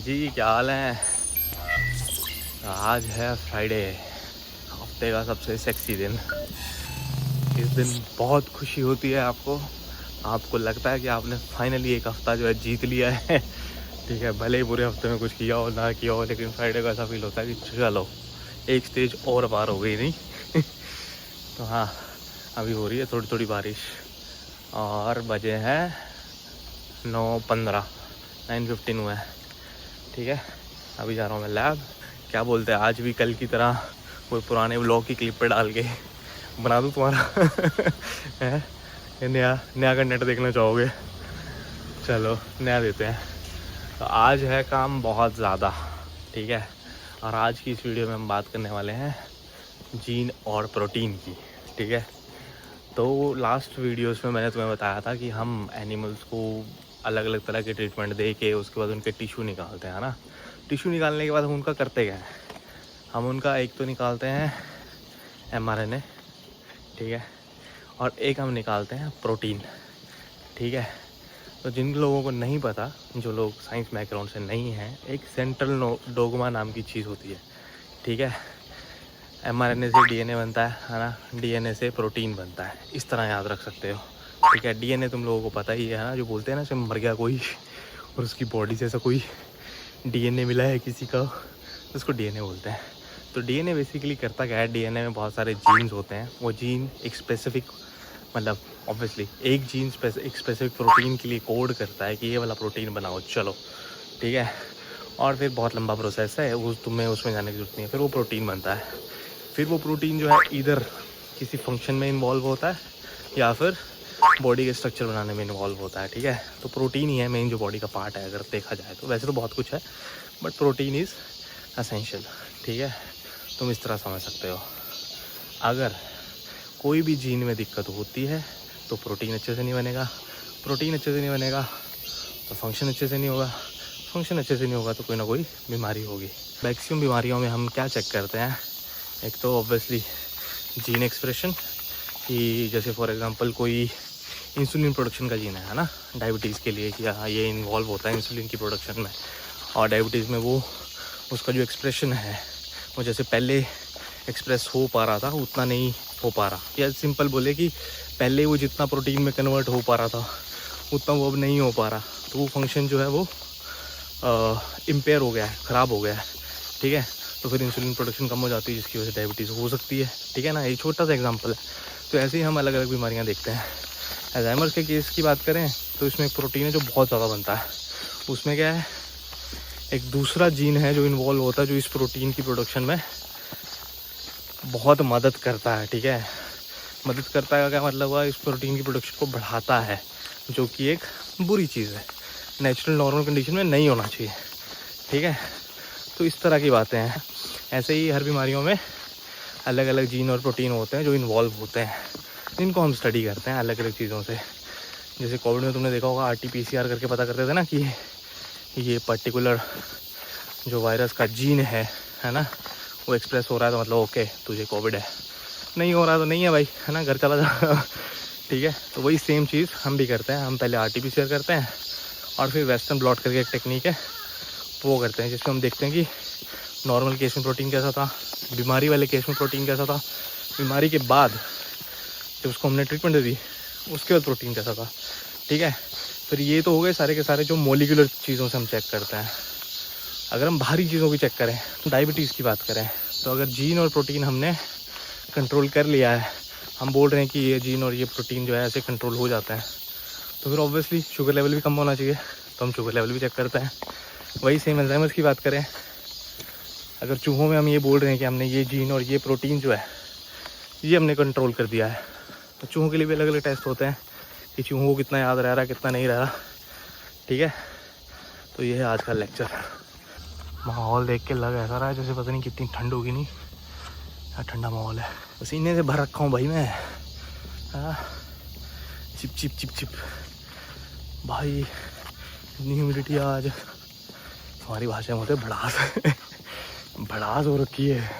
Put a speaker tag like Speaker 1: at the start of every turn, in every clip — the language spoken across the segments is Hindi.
Speaker 1: जी क्या हाल है। आज है फ्राइडे, हफ्ते का सबसे सेक्सी दिन। इस दिन बहुत खुशी होती है आपको आपको लगता है कि आपने फाइनली एक हफ्ता जो है जीत लिया है। ठीक है, भले ही पूरे हफ्ते में कुछ किया हो ना किया हो, लेकिन फ्राइडे को ऐसा फील होता है कि चलो एक स्टेज और पार हो गई नहीं। तो हाँ, अभी हो रही है थोड़ी थोड़ी बारिश और बजे हैं 9:15, 9:15 हुआ है। ठीक है, अभी जा रहा हूँ मैं लैब। क्या बोलते हैं, आज भी कल की तरह कोई पुराने व्लॉग की क्लिप पे डाल के बना दूँ तुम्हारा। है नया नया कंटेंट देखना चाहोगे? चलो नया देते हैं। तो आज है काम बहुत ज़्यादा, ठीक है। और आज की इस वीडियो में हम बात करने वाले हैं जीन और प्रोटीन की, ठीक है। तो लास्ट वीडियोस में मैंने तुम्हें बताया था कि हम एनिमल्स को अलग अलग तरह के ट्रीटमेंट दे के उसके बाद उनके टिश्यू निकालते हैं, है ना। टिश्यू निकालने के बाद हम उनका करते क्या है, हम उनका एक तो निकालते हैं mRNA, ठीक है, और एक हम निकालते हैं प्रोटीन, ठीक है। तो जिन लोगों को नहीं पता, जो लोग साइंस बैकग्राउंड से नहीं हैं, एक सेंट्रल डोगमा नाम की चीज़ होती है, ठीक है। mRNA से DNA बनता है ना, DNA से प्रोटीन बनता है, इस तरह याद रख सकते हो, ठीक है। DNA तुम लोगों को पता ही है ना, जो बोलते हैं ना, जब मर गया कोई और उसकी बॉडी से ऐसा कोई DNA मिला है किसी का, उसको DNA बोलते हैं। तो DNA बेसिकली करता क्या है, DNA में बहुत सारे जीन्स होते हैं। वो जीन एक स्पेसिफिक, मतलब ऑब्वियसली एक जीन एक स्पेसिफिक प्रोटीन के लिए कोड करता है कि ये वाला प्रोटीन बनाओ, चलो ठीक है। और फिर बहुत लंबा प्रोसेस है, तुम्हें उसमें जाने की जरूरत नहीं है। फिर वो प्रोटीन बनता है। फिर वो प्रोटीन जो है इधर किसी फंक्शन में इन्वॉल्व होता है या फिर बॉडी के स्ट्रक्चर बनाने में इन्वॉल्व होता है, ठीक है। तो प्रोटीन ही है मेन जो बॉडी का पार्ट है, अगर देखा जाए तो। वैसे तो बहुत कुछ है, बट प्रोटीन इज़ असेंशियल, ठीक है। तुम इस तरह समझ सकते हो। अगर कोई भी जीन में दिक्कत होती है तो प्रोटीन अच्छे से नहीं बनेगा, प्रोटीन अच्छे से नहीं बनेगा तो फंक्शन अच्छे से नहीं होगा, फंक्शन अच्छे से नहीं होगा तो कोई ना कोई बीमारी होगी। मैक्सिमम बीमारियों में हम क्या चेक करते हैं, एक तो ऑब्वियसली जीन एक्सप्रेशन, कि जैसे फॉर एग्जांपल कोई इंसुलिन प्रोडक्शन का जीन है ना, डायबिटीज़ के लिए, कि हाँ ये इन्वॉल्व होता है इंसुलिन की प्रोडक्शन में। और डायबिटीज़ में वो उसका जो एक्सप्रेशन है वो जैसे पहले एक्सप्रेस हो पा रहा था उतना नहीं हो पा रहा, या सिंपल बोले कि पहले वो जितना प्रोटीन में कन्वर्ट हो पा रहा था उतना वो अब नहीं हो पा रहा। तो वो फंक्शन जो है वो इम्पेयर हो गया है, ख़राब हो गया है, ठीक है। तो फिर इंसुलिन प्रोडक्शन कम हो जाती है, जिसकी वजह से डायबिटीज़ हो सकती है, ठीक है ना। एक छोटा सा एग्जांपल है। तो ऐसे ही हम अलग अलग बीमारियां देखते हैं। अल्जाइमर्स के केस की बात करें तो इसमें एक प्रोटीन है जो बहुत ज़्यादा बनता है। उसमें क्या है, एक दूसरा जीन है जो इन्वॉल्व होता है, जो इस प्रोटीन की प्रोडक्शन में बहुत मदद करता है, ठीक है। मदद करता है का क्या मतलब हुआ, इस प्रोटीन की प्रोडक्शन को बढ़ाता है, जो कि एक बुरी चीज़ है, नेचुरल नॉर्मल कंडीशन में नहीं होना चाहिए, ठीक है। तो इस तरह की बातें हैं। ऐसे ही हर बीमारियों में अलग अलग जीन और प्रोटीन होते हैं जो इन्वॉल्व होते हैं, जिनको हम स्टडी करते हैं अलग अलग चीज़ों से। जैसे कोविड में तुमने देखा होगा RT-PCR करके पता करते थे ना कि ये पर्टिकुलर जो वायरस का जीन है ना, वो एक्सप्रेस हो रहा है तो मतलब ओके तुझे कोविड है, नहीं हो रहा तो नहीं है भाई, है ना, घर चला जा। ठीक है। तो वही सेम चीज़ हम भी करते हैं। हम पहले RT-PCR करते हैं और फिर वेस्टर्न ब्लॉट करके एक टेक्निक है वो करते हैं, जिसमें हम देखते हैं कि नॉर्मल केस में प्रोटीन कैसा था, बीमारी वाले केस में प्रोटीन कैसा था, बीमारी के बाद जब उसको हमने ट्रीटमेंट दे दी उसके बाद प्रोटीन कैसा था, ठीक है। फिर ये तो हो गए सारे के सारे जो मोलिकुलर चीज़ों से हम चेक करते हैं। अगर हम बाहरी चीज़ों की चेक करें, डायबिटीज़ की बात करें, तो अगर जीन और प्रोटीन हमने कंट्रोल कर लिया है, हम बोल रहे हैं कि ये जीन और ये प्रोटीन जो है ऐसे कंट्रोल हो जाता है, तो फिर ऑब्वियसली शुगर लेवल भी कम होना चाहिए, तो हम शुगर लेवल भी चेक करते हैं। वही सेम अल्जाइमर्स की बात करें, अगर चूहों में हम ये बोल रहे हैं कि हमने ये जीन और ये प्रोटीन जो है ये हमने कंट्रोल कर दिया है, तो चूहों के लिए भी अलग अलग टेस्ट होते हैं कि चूहों को कितना याद रह रहा है कितना नहीं रह रहा, ठीक है। तो ये है आज का लेक्चर। माहौल देख के लग ऐसा रहा है जैसे पता नहीं कितनी ठंड होगी, नहीं यार ठंडा माहौल है, पसीने से भर रखा हूँ भाई मैं। चिप चिप चिप चिप भाई, इतनी ह्यूमिडिटी आज, हमारी भाषा में होते भड़ास। भड़ास हो रखी है।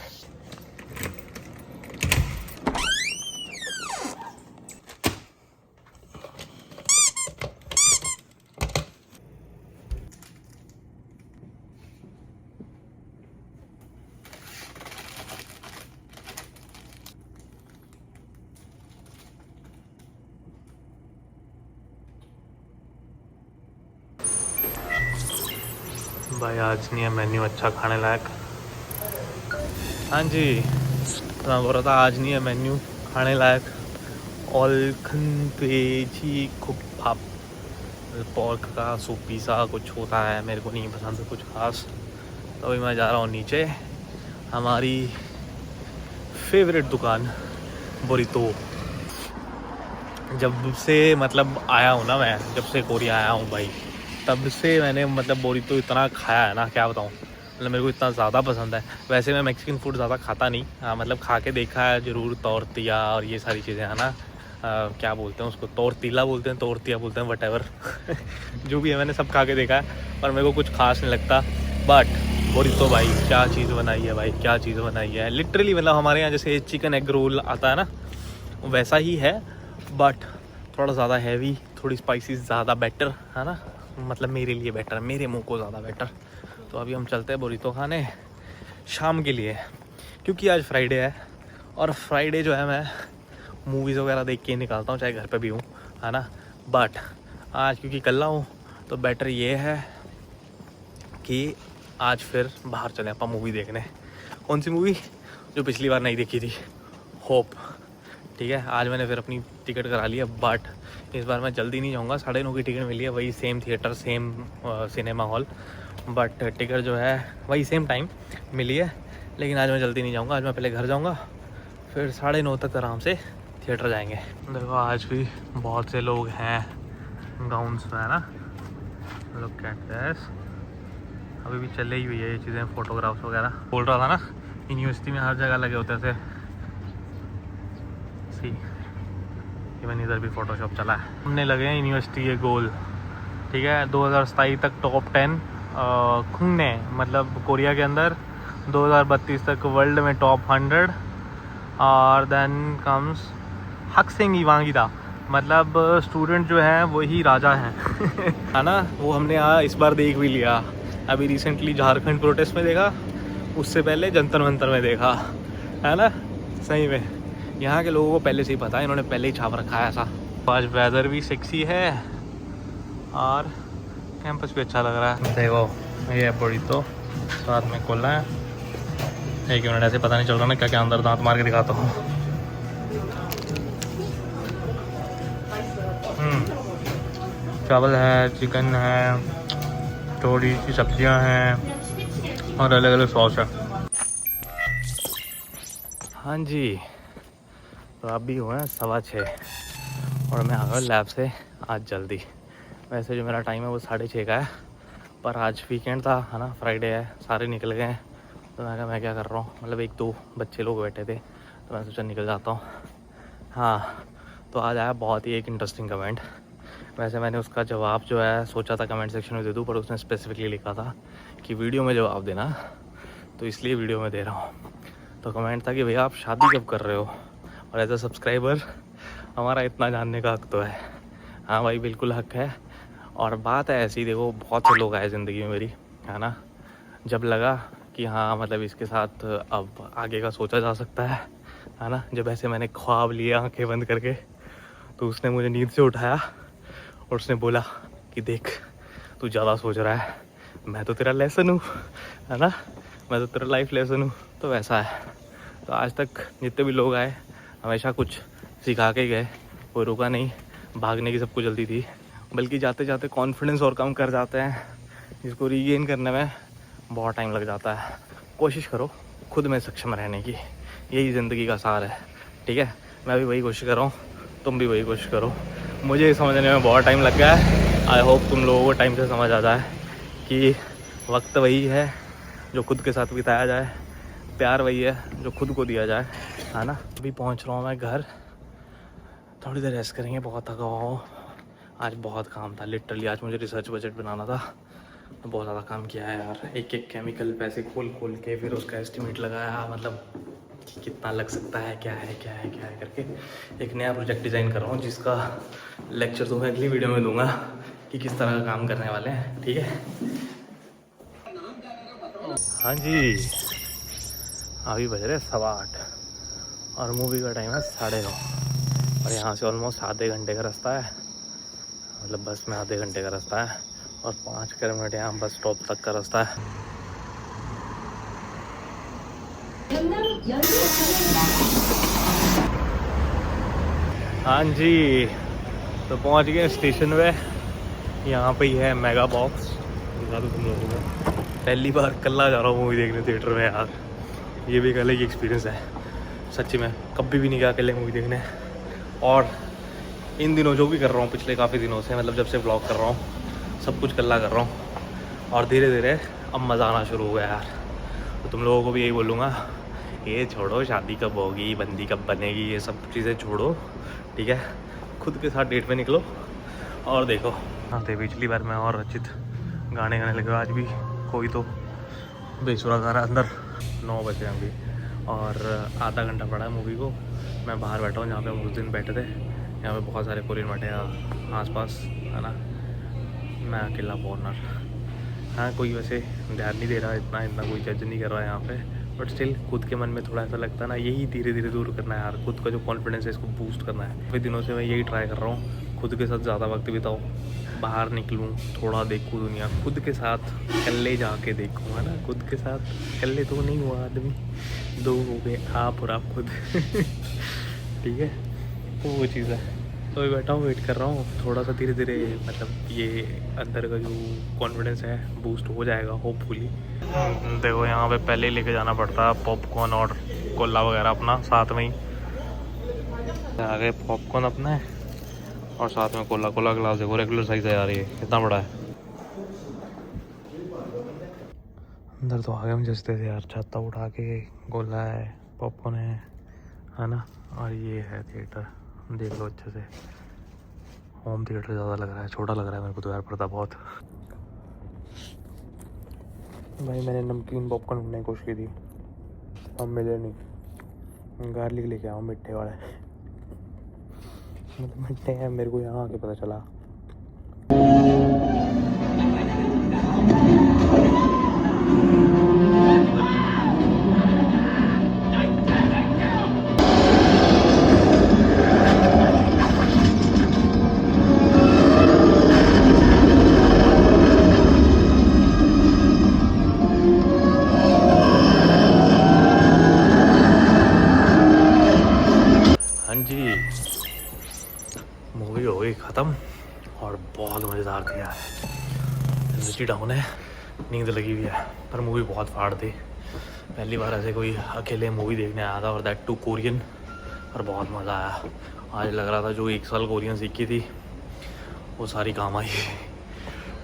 Speaker 1: भाई आज नहीं है मेन्यू अच्छा खाने लायक। हाँ जी, मैं बोल रहा था आज नहीं है मेन्यू खाने लायक। ऑलखन पेजी खुपाप पोर्क का सूप पीसा कुछ होता है, मेरे को नहीं पसंद कुछ खास। तो अभी मैं जा रहा हूँ नीचे हमारी फेवरेट दुकान बोरितो। जब से मतलब आया हूँ ना, मैं जब से कोरिया आया हूँ भाई, तब से मैंने मतलब बोरितो इतना खाया है ना, क्या बताऊँ। मतलब मेरे को इतना ज़्यादा पसंद है। वैसे मैं मैक्सिकन फूड ज़्यादा खाता नहीं, हाँ मतलब खा के देखा है ज़रूर, तोर्तिया और ये सारी चीज़ें है ना। क्या बोलते हैं उसको, तोर्तीला बोलते हैं, तोर्तिया बोलते हैं, वटेवर जो भी है मैंने सब खा के देखा है, पर मेरे को कुछ खास नहीं लगता। बट बोरितो भाई क्या चीज़ बनाई है भाई, क्या चीज़ बनाई है लिटरली। मतलब हमारे यहाँ जैसे चिकन एग रोल आता है ना, वैसा ही है, बट थोड़ा ज़्यादा हैवी, थोड़ी स्पाइसी ज़्यादा बेटर है ना। मतलब मेरे लिए बेटर, मेरे मुंह को ज़्यादा बेटर। तो अभी हम चलते हैं बोरितो खाने शाम के लिए, क्योंकि आज फ्राइडे है। और फ्राइडे जो है मैं मूवीज़ वगैरह देख के निकालता हूँ, चाहे घर पे भी हूँ है ना। बट आज क्योंकि कल हूँ, तो बेटर ये है कि आज फिर बाहर चले अपन मूवी देखने। कौन सी मूवी? जो पिछली बार नहीं देखी थी, होप। ठीक है, आज मैंने फिर अपनी टिकट करा लिया, बट इस बार मैं जल्दी नहीं जाऊँगा। 9:30 की टिकट मिली है, वही same theatre, same cinema hall, but ticket जो है वही सेम टाइम मिली है। लेकिन आज मैं जल्दी नहीं जाऊँगा, आज मैं पहले घर जाऊँगा, फिर 9:30 तक आराम से थिएटर जाएंगे। देखो आज भी बहुत से लोग हैं गाउन्स में है ना, लोग कहते हैं अभी भी चले ही हुई है ये चीज़ें, फ़ोटोग्राफ्स वगैरह। बोल रहा था ना, यूनिवर्सिटी में हर जगह लगे होते थे। सी इवन इधर भी फ़ोटोशॉप चला है। हमने लगे हैं यूनिवर्सिटी के गोल, ठीक है। 2027 तक टॉप 10 खुंगने, मतलब कोरिया के अंदर 2032 तक वर्ल्ड में टॉप 100, और देन कम्स हक्सिंग इवांगिदा, मतलब स्टूडेंट जो हैं वही राजा हैं है ना। वो हमने इस बार देख भी लिया। अभी रिसेंटली झारखंड प्रोटेस्ट में देखा, उससे पहले जंतर मंतर में देखा, है ना। सही में यहाँ के लोगों को पहले से ही पता है, इन्होंने पहले ही छाप रखा है ऐसा। आज वेदर भी सेक्सी है और कैंपस भी अच्छा लग रहा है। देखो ये बोरितो साथ में खोलना है। एक मिनट, ऐसे पता नहीं चल रहा ना क्या क्या अंदर, दांत मार के दिखाता हूँ। चावल है, चिकन है, थोड़ी सी सब्जियां हैं और अलग अलग सॉस है। हाँ जी, तो आप भी हुए हैं 6:15 और मैं आ गया लैब से आज जल्दी। वैसे जो मेरा टाइम है वो 6:30 का है, पर आज वीकेंड था है ना, फ्राइडे है, सारे निकल गए हैं। तो मैं कहा मैं क्या कर रहा हूँ, मतलब 1-2 बच्चे लोग बैठे थे, तो मैं सोचा निकल जाता हूँ। हाँ, तो आज आया बहुत ही एक इंटरेस्टिंग कमेंट। वैसे मैंने उसका जवाब जो है सोचा था कमेंट सेक्शन में दे दूँ, पर उसने स्पेसिफिकली लिखा था कि वीडियो में जवाब देना, तो इसलिए वीडियो में दे रहा हूँ। तो कमेंट था कि भैया आप शादी कब कर रहे हो, और एज अ सब्सक्राइबर हमारा इतना जानने का हक तो है। हाँ भाई बिल्कुल हक है। और बात है ऐसी, देखो बहुत से लोग आए ज़िंदगी में मेरी, है ना। जब लगा कि हाँ मतलब इसके साथ अब आगे का सोचा जा सकता है ना। जब ऐसे मैंने ख्वाब लिए आंखें बंद करके, तो उसने मुझे नींद से उठाया और उसने बोला कि देख तू ज़्यादा सोच रहा है, मैं तो तेरा लेसन हूँ, है ना, मैं तो तेरा लाइफ लेसन हूँ। तो वैसा है। तो आज तक जितने भी लोग आए हमेशा कुछ सिखा के गए, कोई रुका नहीं। भागने की सबको जल्दी थी, बल्कि जाते जाते कॉन्फिडेंस और कम कर जाते हैं, जिसको रीगेन करने में बहुत टाइम लग जाता है। कोशिश करो खुद में सक्षम रहने की, यही ज़िंदगी का सार है, ठीक है। मैं भी वही कोशिश कर रहा हूँ, तुम भी वही कोशिश करो। मुझे समझने में बहुत टाइम लग गया है, आई होप तुम लोगों को टाइम से समझ आ जाए कि वक्त वही है जो खुद के साथ बिताया जाए, प्यार वही है जो खुद को दिया जाए, है ना। अभी पहुँच रहा हूँ मैं घर, थोड़ी देर रेस्ट करेंगे, बहुत थका हुआ हूँ। आज बहुत काम था लिटरली, आज मुझे रिसर्च बजट बनाना था, तो बहुत ज़्यादा काम किया है यार। एक एक केमिकल पैसे खोल खोल के फिर उसका एस्टिमेट लगाया, मतलब कितना लग सकता है, क्या है क्या है क्या है करके एक नया प्रोजेक्ट डिज़ाइन कर रहा हूँ, जिसका लेक्चर तो मैं अगली वीडियो में दूंगा कि किस तरह का काम करने वाले हैं, ठीक है। हाँ जी, अभी बज रहे 8:15 और मूवी का टाइम है 9:30, और यहाँ से ऑलमोस्ट आधे घंटे का रास्ता है, मतलब बस में आधे घंटे का रास्ता है। और 5 किलोमीटर यहाँ बस स्टॉप तक का रास्ता है। हाँ जी, तो पहुँच गए स्टेशन पे। यहाँ पे ही है मेगा बॉक्स। दिखा दो तुम लोगों को, पहली बार कल्ला जा रहा हूँ मूवी देखने थिएटर में यार। ये भी एक अलग ही एक्सपीरियंस है सच्ची में, कभी भी नहीं गया अकेले मूवी देखने। और इन दिनों जो भी कर रहा हूँ पिछले काफ़ी दिनों से, मतलब जब से व्लॉग कर रहा हूँ सब कुछ कल्ला कर रहा हूँ। और धीरे धीरे अब मज़ा आना शुरू हो गया यार। तो तुम लोगों को भी यही बोलूँगा, ये छोड़ो शादी कब होगी, बंदी कब बनेगी, ये सब चीज़ें छोड़ो, ठीक है। खुद के साथ डेट पे निकलो और देखो। हाँ थे पिछली बार मैं और रचित गाने गाने लगे, आज भी कोई तो बेसुरा गा रहा है अंदर। 9 बजे अभी और आधा घंटा पड़ा है मूवी को। मैं बाहर बैठा हूँ जहाँ पे हम उस दिन बैठे थे। यहाँ पे बहुत सारे कोरियन बैठे हैं आसपास, है ना। मैं अकेला फॉरनर। हाँ, कोई वैसे ध्यान नहीं दे रहा, इतना कोई जज नहीं कर रहा है यहाँ पे, बट स्टिल खुद के मन में थोड़ा ऐसा लगता है ना, यही धीरे धीरे दूर करना है यार। खुद का जो कॉन्फिडेंस है इसको बूस्ट करना है। काफ़ी दिनों से मैं यही ट्राई कर रहा हूँ, खुद के साथ ज़्यादा वक्त बिताऊँ, बाहर निकलूँ, थोड़ा देखूँ दुनिया, खुद के साथ अकेले जाके देखूँ, है ना। खुद के साथ अकेले तो नहीं हुआ आदमी, 2 हो गए, आप और आप खुद ठीक है, तो वो चीज़ है। तो अभी बैठा हूँ, वेट कर रहा हूँ, थोड़ा सा धीरे धीरे मतलब ये अंदर का जो कॉन्फिडेंस है बूस्ट हो जाएगा होपफुली। देखो यहाँ पे पहले ही लेके जाना पड़ता है पॉपकॉर्न और कोला वगैरह अपना साथ में ही। आ गए पॉपकॉर्न अपना है और साथ में कोला ग्लास। देखो रेगुलर साइज है यार, ये कितना बड़ा है। अंदर तो आ गए हम जस्ते थे यार, छत्ता उठा के, गोला है, पॉपकॉर्न है ना। और ये है थिएटर, देख लो अच्छे से। होम थिएटर ज़्यादा लग रहा है, छोटा लग रहा है मेरे को तो यार, पड़ता बहुत। भाई मैंने नमकीन पॉपकॉर्न ढूंढने की कोशिश की थी, अब मिले नहीं। गार्लिक लेके आओ मिठे वाले, मतलब मिठे हैं, मेरे को यहाँ आके पता चला। मूवी हो गई ख़त्म और बहुत मज़ेदार थी यार। एनर्जी डाउन है, नींद लगी हुई है, पर मूवी बहुत फाड़ थी। पहली बार ऐसे कोई अकेले मूवी देखने आया था, और दैट टू कोरियन, और बहुत मज़ा आया। आज लग रहा था जो 1 साल कोरियन सीखी थी वो सारी काम आई।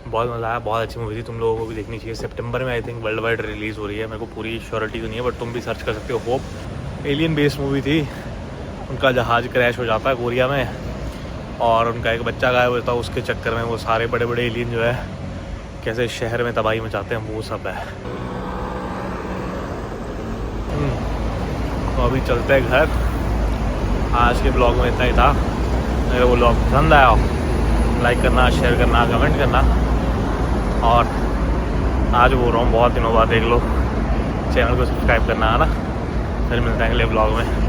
Speaker 1: बहुत मज़ा आया, बहुत अच्छी मूवी थी, तुम लोगों को भी देखनी चाहिए। सितंबर में I think world wide release हो रही है, मेरे को पूरी श्योरिटी तो नहीं है, बट तुम भी सर्च कर सकते हो। होप एलियन बेस्ड मूवी थी। उनका जहाज़ क्रैश हो जाता है कोरिया में और उनका एक बच्चा गायब होता है, उसके चक्कर में वो सारे बड़े बड़े एलियन जो है कैसे शहर में तबाही मचाते हैं, वो सब है। तो अभी चलते हैं घर। आज के ब्लॉग में इतना ही था। मेरे वो ब्लॉग पसंद आया, लाइक करना, शेयर करना, कमेंट करना। और आज बोल रहा हूँ बहुत दिनों बाद देख लो, चैनल को सब्सक्राइब करना, है ना। फिर मिलते हैं अगले ब्लॉग में।